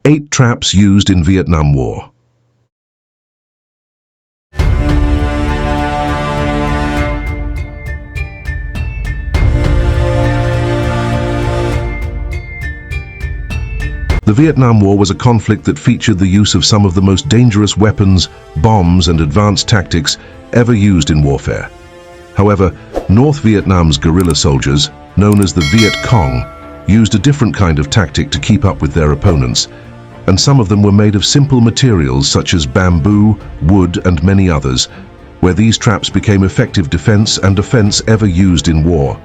8 traps used in Vietnam War. The Vietnam War was a conflict that featured the use of some of the most dangerous weapons, bombs, and advanced tactics ever used in warfare. However, North Vietnam's guerrilla soldiers, known as the Viet Cong, used a different kind of tactic to keep up with their opponents, and some of them were made of simple materials such as bamboo, wood, and many others, where these traps became effective defense and offense ever used in war.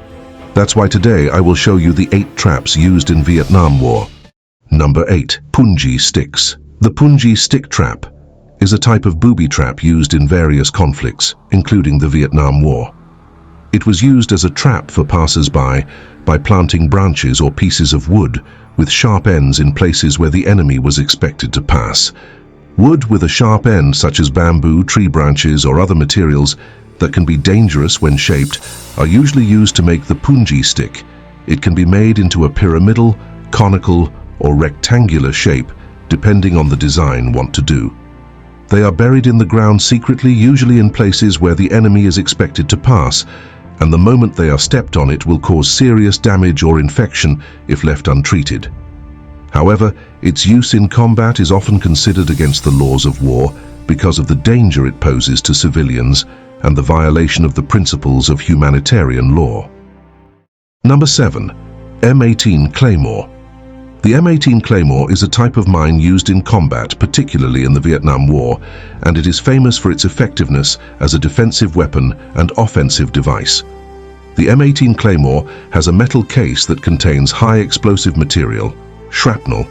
That's why today I will show you the 8 traps used in Vietnam War. Number 8. Puni Sticks. The Puni Stick Trap is a type of booby trap used in various conflicts, including the Vietnam War. It was used as a trap for passers-by by planting branches or pieces of wood with sharp ends in places where the enemy was expected to pass. Wood with a sharp end, such as bamboo, tree branches, or other materials that can be dangerous when shaped, are usually used to make the Puni stick. It can be made into a pyramidal, conical, or rectangular shape, depending on the design want to do. They are buried in the ground secretly, usually in places where the enemy is expected to pass, and the moment they are stepped on it will cause serious damage or infection if left untreated. However, its use in combat is often considered against the laws of war because of the danger it poses to civilians and the violation of the principles of humanitarian law. Number 7. M18 Claymore. The M18 Claymore is a type of mine used in combat, particularly in the Vietnam War, and it is famous for its effectiveness as a defensive weapon and offensive device. The M18 Claymore has a metal case that contains high explosive material, shrapnel,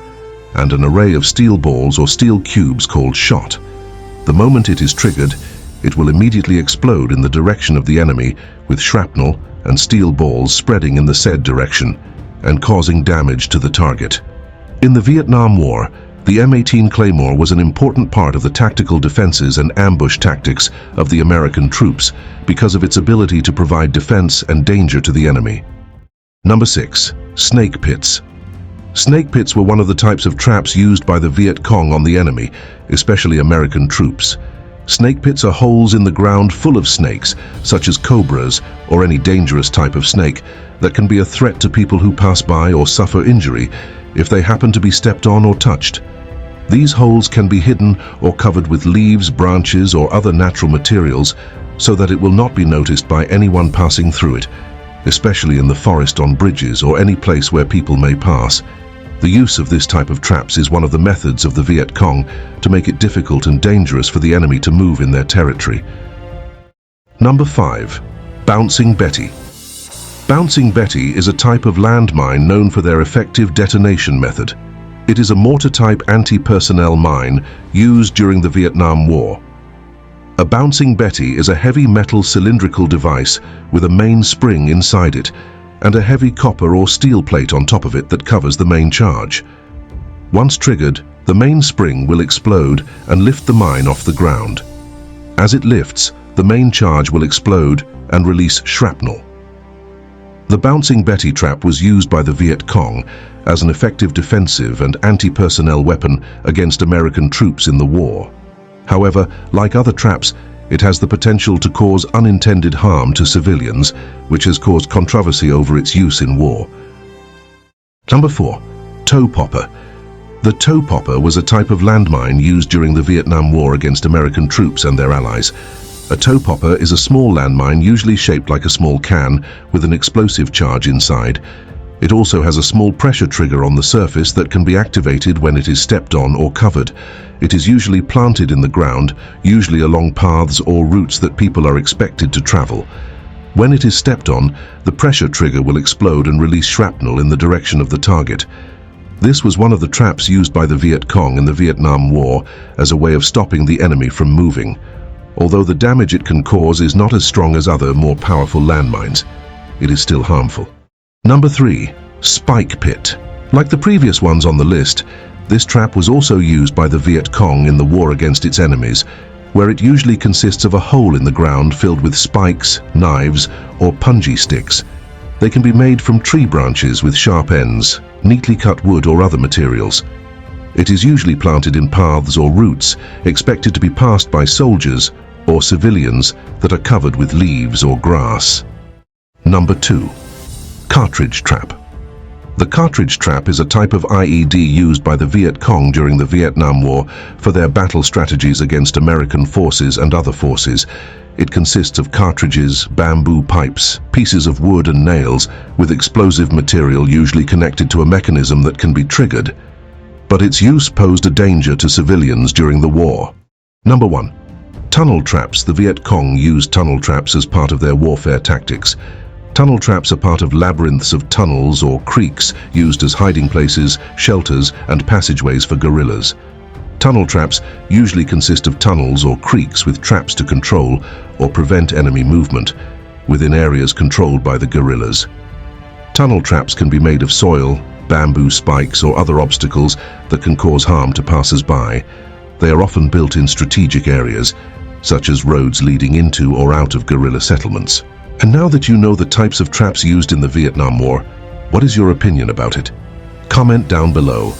and an array of steel balls or steel cubes called shot. The moment it is triggered, it will immediately explode in the direction of the enemy, with shrapnel and steel balls spreading in the said direction and causing damage to the target. In the Vietnam War, the M18 Claymore was an important part of the tactical defenses and ambush tactics of the American troops because of its ability to provide defense and danger to the enemy. Number 6. Snake pits. Snake pits were one of the types of traps used by the Viet Cong on the enemy, especially American troops. Snake pits are holes in the ground full of snakes, such as cobras or any dangerous type of snake, that can be a threat to people who pass by or suffer injury if they happen to be stepped on or touched. These holes can be hidden or covered with leaves, branches, or other natural materials so that it will not be noticed by anyone passing through it, especially in the forest, on bridges, or any place where people may pass. The use of this type of traps is one of the methods of the Viet Cong to make it difficult and dangerous for the enemy to move in their territory. Number 5. Bouncing Betty. Bouncing Betty is a type of landmine known for their effective detonation method. It is a mortar-type anti-personnel mine used during the Vietnam War. A bouncing Betty is a heavy metal cylindrical device with a main spring inside it and a heavy copper or steel plate on top of it that covers the main charge. Once triggered, the main spring will explode and lift the mine off the ground. As it lifts, the main charge will explode and release shrapnel. The bouncing Betty trap was used by the Viet Cong as an effective defensive and anti-personnel weapon against American troops in the war. However, like other traps, it has the potential to cause unintended harm to civilians, which has caused controversy over its use in war. Number 4. Toe Popper. The toe popper was a type of landmine used during the Vietnam War against American troops and their allies. A toe popper is a small landmine usually shaped like a small can with an explosive charge inside. It also has a small pressure trigger on the surface that can be activated when it is stepped on or covered. It is usually planted in the ground, usually along paths or routes that people are expected to travel. When it is stepped on, the pressure trigger will explode and release shrapnel in the direction of the target. This was one of the traps used by the Viet Cong in the Vietnam War as a way of stopping the enemy from moving. Although the damage it can cause is not as strong as other, more powerful landmines, it is still harmful. Number 3. Spike Pit. Like the previous ones on the list, this trap was also used by the Viet Cong in the war against its enemies, where it usually consists of a hole in the ground filled with spikes, knives, or Puni Sticks. They can be made from tree branches with sharp ends, neatly cut wood, or other materials. It is usually planted in paths or routes, expected to be passed by soldiers or civilians that are covered with leaves or grass. Number 2. Cartridge Trap. The cartridge trap is a type of IED used by the Viet Cong during the Vietnam War for their battle strategies against American forces and other forces. It consists of cartridges, bamboo pipes, pieces of wood and nails, with explosive material usually connected to a mechanism that can be triggered. But its use posed a danger to civilians during the war. Number 1. Tunnel traps. The Viet Cong used tunnel traps as part of their warfare tactics. Tunnel traps are part of labyrinths of tunnels or creeks used as hiding places, shelters, and passageways for guerrillas. Tunnel traps usually consist of tunnels or creeks with traps to control or prevent enemy movement within areas controlled by the guerrillas. Tunnel traps can be made of soil, bamboo spikes, or other obstacles that can cause harm to passers-by. They are often built in strategic areas, such as roads leading into or out of guerrilla settlements. And now that you know the types of traps used in the Vietnam War, what is your opinion about it? Comment down below.